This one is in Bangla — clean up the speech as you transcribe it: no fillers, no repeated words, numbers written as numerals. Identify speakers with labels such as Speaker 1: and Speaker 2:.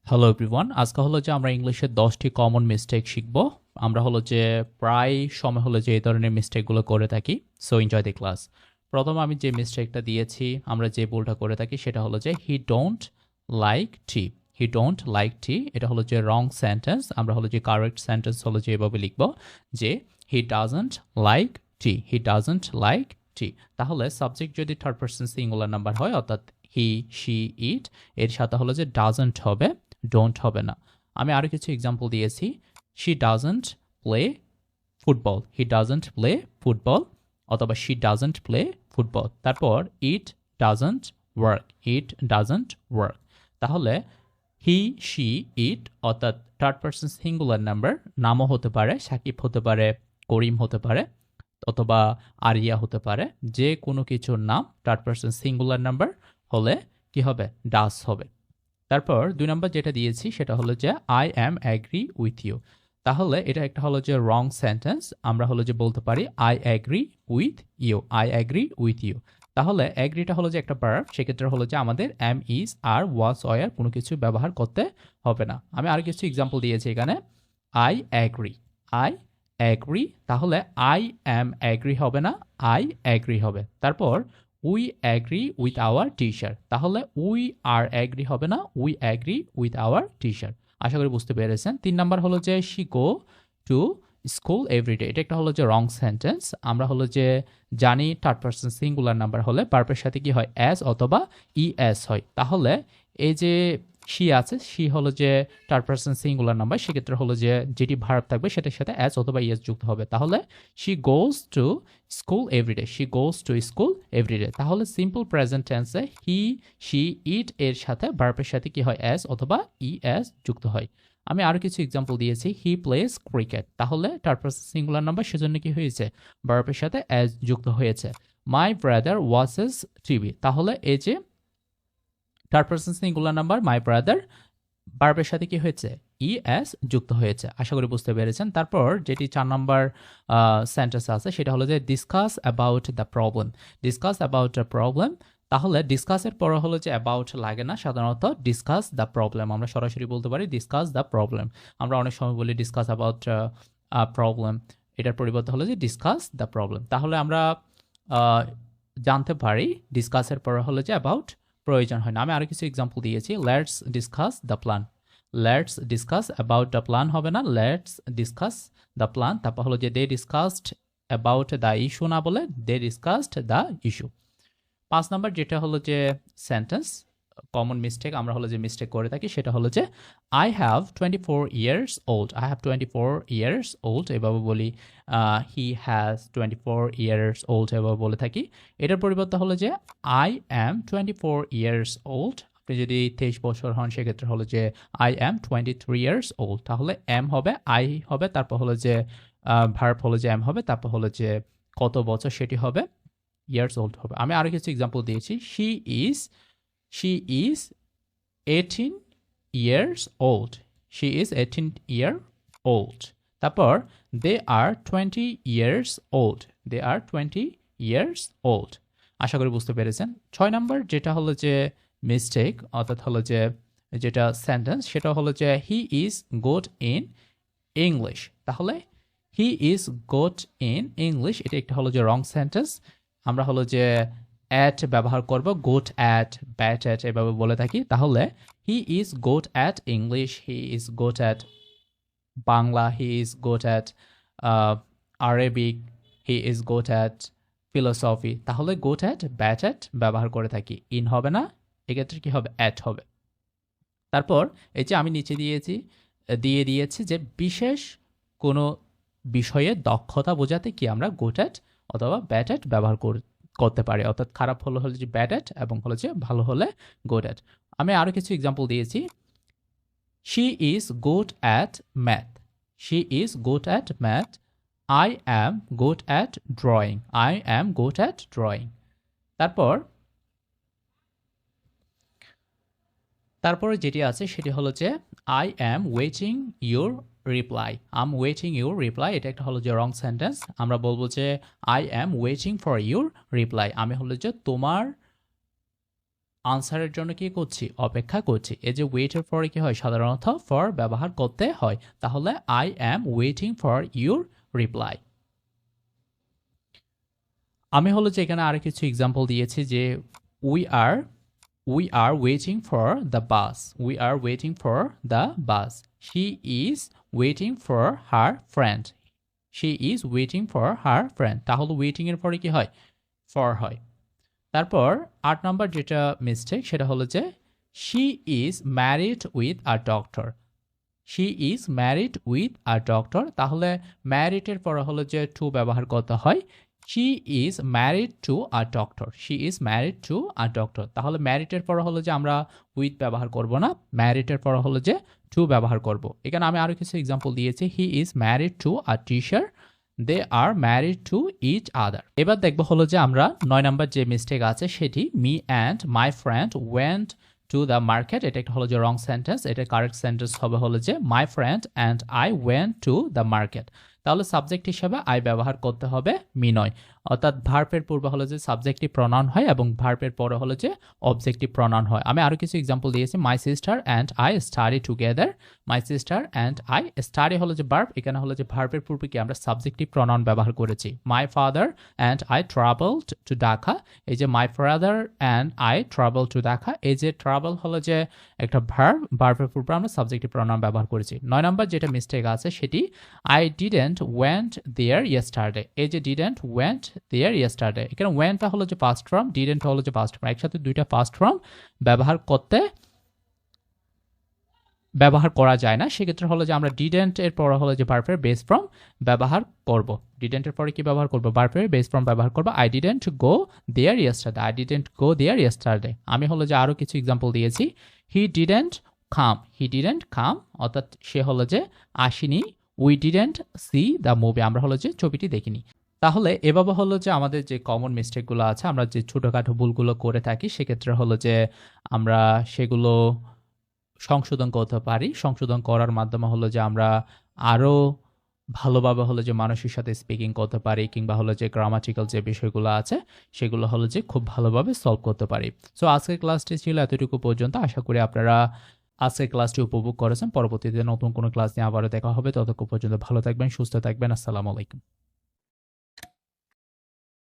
Speaker 1: হ্যালো এভরিওয়ান, আজকে হলো যে আমরা ইংলিশের 10টি কমন মিস্টেক শিখব। আমরা হলো যে প্রায় সময় হলো যে এই ধরনের মিস্টেকগুলো করে থাকি। So enjoy the class. প্রথমে আমি যে মিস্টেকটা দিয়েছি, আমরা যে ভুলটা করে থাকি সেটা হলো যে he don't like tea. He don't like tea, এটা হলো যে রং সেন্টেন্স। আমরা হলো যে কারেক্ট সেন্টেন্স হলো যে এভাবে লিখব যে he doesn't like tea, he doesn't like tea. তাহলে সাবজেক্ট যদি থার্ড পারসন সিঙ্গুলার নাম্বার হয়, অর্থাৎ হি, শি, ইট, এর সাথে হলো যে ডাজন্ট হবে, ডোন্ট হবে না। আমি আরও কিছু এক্সাম্পল দিয়েছি। She doesn't play football, he doesn't play football, অথবা শি ডাজন্ট প্লে ফুটবল। তারপর it doesn't work, it doesn't work. তাহলে হি, শি, ইট অর্থাৎ থার্ড পারসন সিঙ্গুলার নাম্বার, নামও হতে পারে, সাকিব হতে পারে, করিম হতে পারে, অথবা আরিয়া হতে পারে। যে কোনো কিছুর নাম থার্ড পারসন সিঙ্গুলার নাম্বার হলে কি হবে? ডাস হবে। তারপর 2 নাম্বার যেটা দিয়েছি সেটা হলো যে I am agree with you. তাহলে এটা একটা হলো যে রং সেন্টেন্স। আমরা হলো যে বলতে পারি I agree with you, I agree with you. তাহলে অ্যাগ্রিটা হলো যে একটা ভার্ব, সেক্ষেত্রে হলো যে আমাদের am, is, are, was, were কোনো কিছু ব্যবহার করতে হবে না। আমি আর কিছু এক্সাম্পল দিয়েছি এখানে। I agree, I agree. তাহলে আই অ্যাম অ্যাগ্রি হবে না, আই অ্যাগ্রি হবে। তারপর we agree with our teacher. তাহলে উই আর অ্যাগ্রি হবে না, we agree with our teacher. আশা করি বুঝতে পেরেছেন। 3 নাম্বার হলো যে she go to school everyday. এটা একটা হলো যে রং সেন্টেন্স। আমরা হলো যে জানি থার্ড পারসন সিঙ্গুলার নাম্বার হলে ভার্বের সাথে কি হয়? অ্যাজ অথবা ইএস হয়। তাহলে এই যে শি আছে, শি হলো যে থার্ড পারসন সিঙ্গুলার নাম্বার, সেক্ষেত্রে হলো যে যেটি ভার্ব থাকবে সেটার সাথে অ্যাজ অথবা ইএস যুক্ত হবে। তাহলে she goes to school everyday, she goes to school everyday. তাহলে সিম্পল প্রেজেন্ট টেন্সে হি, শি, ইট এর সাথে ভার্বের সাথে কি হয়? অ্যাজ অথবা ইএস যুক্ত হয়। আমি আরো কিছু এক্সাম্পল দিয়েছি। He plays cricket. তাহলে থার্ড পারসন সিঙ্গুলার নাম্বার, সেজন্য কি হয়েছে? ভার্বের সাথে অ্যাজ যুক্ত হয়েছে। My brother watches TV. তাহলে এই যে third person singular number my brother, ভার্বের সাথে কি হয়েছে? ইএস যুক্ত হয়েছে। আশা করি বুঝতে পেরেছেন। তারপর যেটি 4 নাম্বার সেন্টেন্স আছে সেটা হলো যে discuss about the problem, discuss about the problem. তাহলে ডিসকাসের পরে হলো যে অ্যাবাউট লাগে না, সাধারণত ডিসকাস দ্য প্রবলেম আমরা সরাসরি বলতে পারি ডিসকাস দ্য প্রবলেম। আমরা অনেক সময় বলি ডিসকাস অ্যাবাউট প্রবলেম, এটার পরিবর্তে হলো যে ডিসকাস দ্য প্রবলেম। তাহলে আমরা আহ, জানতে পারি ডিসকাসের পরে হলো যে অ্যাবাউট প্রয়োজন হয় না। আমি আরো কিছু এক্সাম্পল দিয়েছি। Let's discuss the plan, let's discuss about the plan হবে না, লেটস ডিসকাস দ্য প্ল্যান। তারপর হলো যে দে ডিসকাসড অ্যাবাউট দ্য ইস্যু না বলে দে ডিসকাসড দ্য ইস্যু। 5 নাম্বার যেটা হলো যে সেন্টেন্স কমন মিস্টেক, আমরা হলো যে মিস্টেক করে থাকি সেটা হলো যে I have 24 years old, I have 24 years old এভাবে বলি। হি হ্যাজ 24 ইয়ার্স ওল্ড এভাবে বলে থাকি। এটার পরিবর্তে হলো যে আই অ্যাম 24 ইয়ার্স ওল্ড। আপনি যদি 23 বছর হন সেক্ষেত্রে হলো যে আই অ্যাম 23 ইয়ার্স ওল্ড। তাহলে এম হবে, আই হবে, তারপর হলো যে ভার্ব হলো যে এম হবে, তারপর হলো যে কত বছর সেটি হবে ইয়ার্স ওল্ড হবে। আমি আরো কিছু এক্সাম্পল দিয়েছি। She is 18 years old, she is 18 year old. তারপর দে আর 20 ইয়ার্স ওল্ড, দে আর 20 ইয়ার্স ওল্ড। আশা করি বুঝতে পেরেছেন। 6 নাম্বার যেটা হলো যে মিস্টেক, অর্থাৎ হলো যে যেটা সেন্টেন্স সেটা হলো যে he is good in English. তাহলে he is good in English, এটা একটা হলো যে রং সেন্টেন্স। আমরা হলো যে অ্যাট ব্যবহার করব, গুড অ্যাট, ব্যাড অ্যাট এভাবে বলে থাকি। তাহলে he is good at English, he is good at Bangla, he is good at Arabic, he is good at philosophy. তাহলে গুড অ্যাট, ব্যাড অ্যাট ব্যবহার করে থাকি। ইন হবে না, এক্ষেত্রে কি হবে? অ্যাট হবে। তারপর এই যে আমি নিচে দিয়েছি যে বিশেষ কোনো বিষয়ে দক্ষতা বোঝাতে কি আমরা গুড অ্যাট অথবা ব্যাড অ্যাট ব্যবহার করতে পারি। অর্থাৎ খারাপ হলে যে ব্যাড অ্যাট এবং হলো যে ভালো হলে গুড অ্যাট। আমি আরও কিছু এক্সাম্পল দিয়েছি। She is good at math, she is good at math. I am good at drawing, I am good at drawing. তারপরে যেটি আছে সেটি হলো যে I am waiting your reply, am waiting your reply, এটা একটা হলো যে রং সেন্টেন্স। আমরা বলবো যে I am waiting for your reply, আমি হলো যে তোমার আনসারের জন্য কি করছি, অপেক্ষা করছি। এই যে ওয়েটের পরে কি হয়, সাধারণত ফর ব্যবহার করতে হয়। তাহলে I am waiting for your reply. আমি হলো যে এখানে আরো কিছু এক্সাম্পল দিয়েছি যে we are waiting for the bus, we are waiting for the bus, she is waiting for her friend, she is waiting for her friend. তাহলে ওয়েটিং এর পরে কি হয়, ফর হয়। তারপর 8 নম্বর যেটা মিস্টেক সেটা হলো যে she is married with a doctor, she is married with a doctor. তাহলে ম্যারিডের পরে হলো যে টু ব্যবহার করতে হয়, she is married to a doctor, she is married to a doctor. তাহলে ম্যারিডের পরে হলো যে আমরা উইথ ব্যবহার করব না, ম্যারিডের পরে হলো যে টু ব্যবহার করব। এখানে আমি আরো কিছু এক্সাম্পল দিয়েছি, he is married to a teacher, they are married to each other. এবার দেখবো হলো যে আমরা 9 নম্বর যে মিস্টেক আছে সেটি me and my friend went to the market, এটা একটা হলো যে রং সেন্টেন্স। এটা কারেক্ট সেন্টেন্স হবে হলো যে my friend and I went to the market. তাহলে সাবজেক্ট হিসাবে আই ব্যবহার করতে হবে, মি নয়। অর্থাৎ ভার্বের পূর্বে হলো যে সাবজেক্টিভ প্রনাউন হয় এবং ভার্বের পরে হলো যে অবজেক্টিভ প্রনাউন হয়। আমি আরো কিছু এক্সাম্পল দিয়েছি, my sister and I study together, my sister and I study হলো যে ভার্ব, এখানে হলো যে ভার্বের পূর্বে কি আমরা সাবজেক্টিভ প্রনাউন ব্যবহার করেছি। My father and I travelled two Dhaka, এই যে my father and I travel to Dhaka, এই যে ট্রাভেল হলো যে একটা ভার্ব, ভার্বের পূর্বে আমরা সাবজেক্টিভ প্রনাউন ব্যবহার করেছি। 9 নম্বর যেটা মিস্টেক আছে সেটি I didn't went there yesterday, এই যে ডিডেন্ট ওয়েন্ট দেয়ার ইয়েস্টারডে, এখানে ওয়েন্টটা হলো যে পাস্ট ফর্ম, ডিডেন্ট হলো যে পাস্ট ফর্ম, একসাথে দুইটা পাস্ট ফর্ম ব্যবহার করা যায় না। সেক্ষেত্রে হলো যে আমরা ডিডেন্ট এর পরে হলো যে ভার্বের বেস ফর্ম ব্যবহার করব। ডিডেন্টের পরে কি ব্যবহার করব, ভার্বের বেস ফর্ম ব্যবহার করব। I didn't go there yesterday, I didn't go there yesterday. আমি হলো যে আরো কিছু এক্সাম্পল দিয়েছি, he didn't come, he didn't কাম, অর্থাৎ সে হলো যে আসেনি। We didn't C the movie, আমরা হলো যে ছবিটি দেখিনি। তাহলে এভাবে হলো যে আমাদের যে কমন মিস্টেকগুলো আছে, আমরা যে ছোটোখাটো ভুলগুলো করে থাকি, সেক্ষেত্রে হলো যে আমরা সেগুলো সংশোধন করতে পারি। সংশোধন করার মাধ্যমে হলো যে আমরা আরও ভালোভাবে হলো যে মানুষের সাথে স্পিকিং করতে পারি, কিংবা হলো যে গ্রামাটিক্যাল যে বিষয়গুলো আছে সেগুলো হলো যে খুব ভালোভাবে সলভ করতে পারি। সো আজকের ক্লাসটি ছিল এতটুকু পর্যন্ত। আশা করি আপনারা আজকের ক্লাসটি উপভোগ করেছেন। পরবর্তীতে নতুন কোনো ক্লাস নিয়ে আবারও দেখা হবে। ততক্ষণ পর্যন্ত ভালো থাকবেন, সুস্থ থাকবেন। আসসালামু আলাইকুম।